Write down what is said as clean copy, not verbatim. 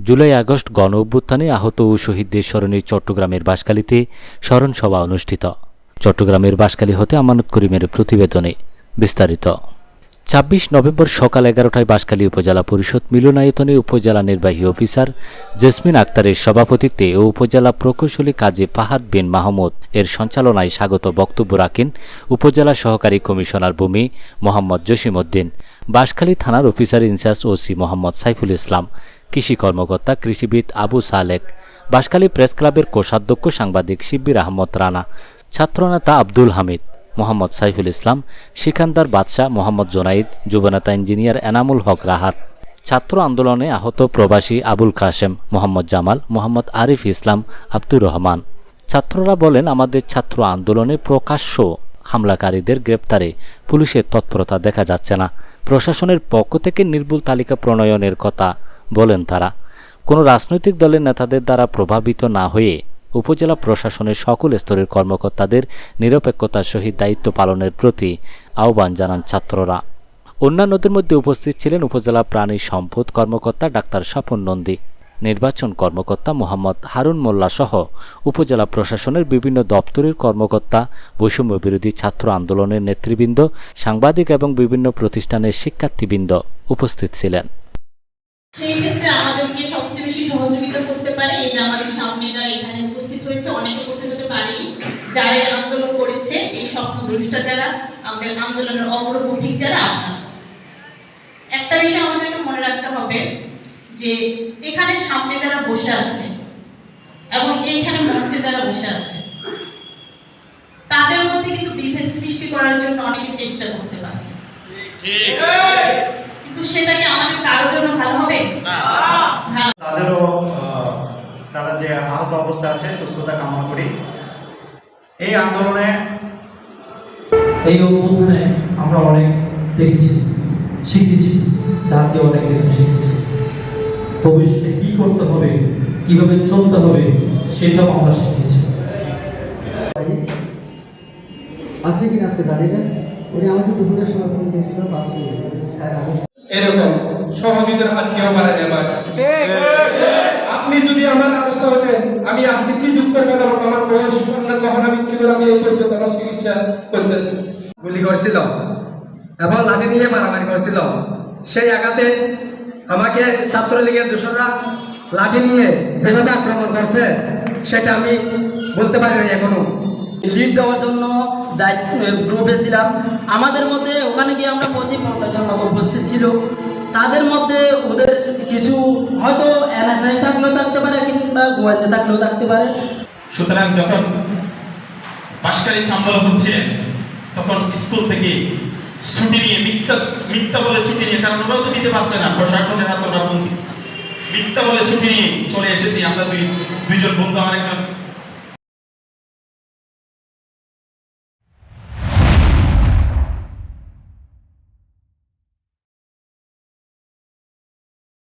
July August গণ অভ্যুত্থানে আহত ও শহীদদের স্মরণে চট্টগ্রামের বাঁশখালীতে স্মরণ সভা অনুষ্ঠিত। চট্টগ্রামের বাঁশখালী হতে আমানত করিমের প্রতিবেদনে বিস্তারিত। ২৬ নভেম্বর সকাল ১১টায় বাঁশখালী উপজেলা পরিষদ মিলনায়তনে উপজেলা নির্বাহী অফিসার জেসমিন আক্তারের সভাপতিত্বে ও উপজেলা প্রকৌশলী কাজী ফাহাদ বিন মাহমুদ এর সঞ্চালনায় স্বাগত বক্তব্য রাখেন উপজেলা সহকারী কমিশনার ভূমি মোহাম্মদ জসিমউদ্দিন, বাঁশখালী থানার officer in charge OC Mohammad Saiful Islam, কৃষি কর্মকর্তা কৃষিবিদ আবু সালেক, বাঁশখালী প্রেস ক্লাবের কোষাধ্যক্ষ সাংবাদিক শিব্বির আহমদ রানা, ছাত্রনেতা আব্দুল হামিদ, মোহাম্মদ সাইফুল ইসলাম, সিকান্দার বাদশাহ, মোহাম্মদ জোনাইদ, যুবনেতা ইঞ্জিনিয়ার এনামুল হক রাহাত, ছাত্র আন্দোলনে আহত প্রবাসী আবুল কাশেম, মোহাম্মদ জামাল, মোহাম্মদ আরিফ ইসলাম, আব্দুর রহমান। ছাত্ররা বলেন, আমাদের ছাত্র আন্দোলনে প্রকাশ্য হামলাকারীদের গ্রেপ্তারে পুলিশের তৎপরতা দেখা যাচ্ছে না। প্রশাসনের পক্ষ থেকে নির্ভুল তালিকা প্রণয়নের কথা বলেন তারা। কোনো রাজনৈতিক দলের নেতাদের দ্বারা প্রভাবিত না হয়ে উপজেলা প্রশাসনের সকল স্তরের কর্মকর্তাদের নিরপেক্ষতার সহিত দায়িত্ব পালনের প্রতি আহ্বান জানান ছাত্ররা। অন্যান্যদের মধ্যে উপস্থিত ছিলেন উপজেলা প্রাণী সম্পদ কর্মকর্তা ডাক্তার স্বপন নন্দী, নির্বাচন কর্মকর্তা মোহাম্মদ হারুন মোল্লা সহ উপজেলা প্রশাসনের বিভিন্ন দপ্তরের কর্মকর্তা, বৈষম্য বিরোধী ছাত্র আন্দোলনের নেতৃবৃন্দ, সাংবাদিক এবং বিভিন্ন প্রতিষ্ঠানের শিক্ষার্থীবৃন্দ উপস্থিত ছিলেন। সেই ক্ষেত্রে আমাদেরকে সবচেয়ে বেশি সহযোগিতা করতে পারে এই যে আমাদের সামনে যারা এখানে উপস্থিত হয়েছে, অনেকে উপস্থিত হতে পারেনি, যারা এই আন্দোলন করেছে, এই স্বপ্নদ্রষ্টা যারা, আমাদের আন্দোলনের অগ্রপথিক যারা, আপনারা একটা বিষয় আমাদেরকে মনে রাখতে হবে যে এখানে সামনে যারা বসে আছে এবং এইখানে মঞ্চে যারা বসে আছে, তাদের মধ্যে কিন্তু বিভেদ সৃষ্টি করার জন্য অনেকে চেষ্টা করতে পারে, কিন্তু সেটা কি আমাদের কারোর জন্য ভালো হবে? তাদেরও তারা যে আহত অবস্থা আছে সুস্থতা কামনা করি। এই আন্দোলনে এই অভ্যুত্থানে আমরা অনেক দেখেছি, শিখেছি, জাতি অনেক কিছু শিখেছি। ভবিষ্যতে কি করতে হবে, কিভাবে চলতে হবে, সেটাও আমরা শিখেছি। আসে কিনা আসতে জানি না, উনি আমাকে দুপুরের সময় ফোন দিয়েছিল, এরকম সহযোগিতার হাত কেউ বাড়াতে পারে। আপনি যদি আমার অবস্থা হতেন, আমি আজকে কি দুঃখের কথা বলবো, আমার বয়স গহনা বিক্রি করে আমি এই পর্যন্ত আমার চিকিৎসা করতেছি। গুলি করছিল এবং লাঠি নিয়ে মারামারি করছিল। সেই আঘাতে আমাকে ছাত্রলীগের দোসররা লাঠি নিয়ে যেভাবে আক্রমণ করছে সেটা আমি বলতে পারি না। এখনো লিড দেওয়ার জন্য গ্রুপে ছিলাম। আমাদের মধ্যে ওখানে গিয়ে আমরা 25-50 জন মতো উপস্থিত ছিল। তাদের মধ্যে ওদের কিছু হয়তো এনএসআই থাকলেও থাকতে পারে, কিংবা গোয়েন্দা থাকলেও থাকতে পারে। সুতরাং যখন বাঁশখালী আন্দোলন হচ্ছে, তখন স্কুল থেকে ছুটি নিয়ে মিথ্যা বলে ছুটি নিয়ে, কারণ ওরাও তো দিতে পারছে না, প্রশাসনের হাতে ওরা বন্দি, মিথ্যা বলে ছুটি নিয়ে চলে এসেছি আমরা দুইজন বন্ধু। আমার একজন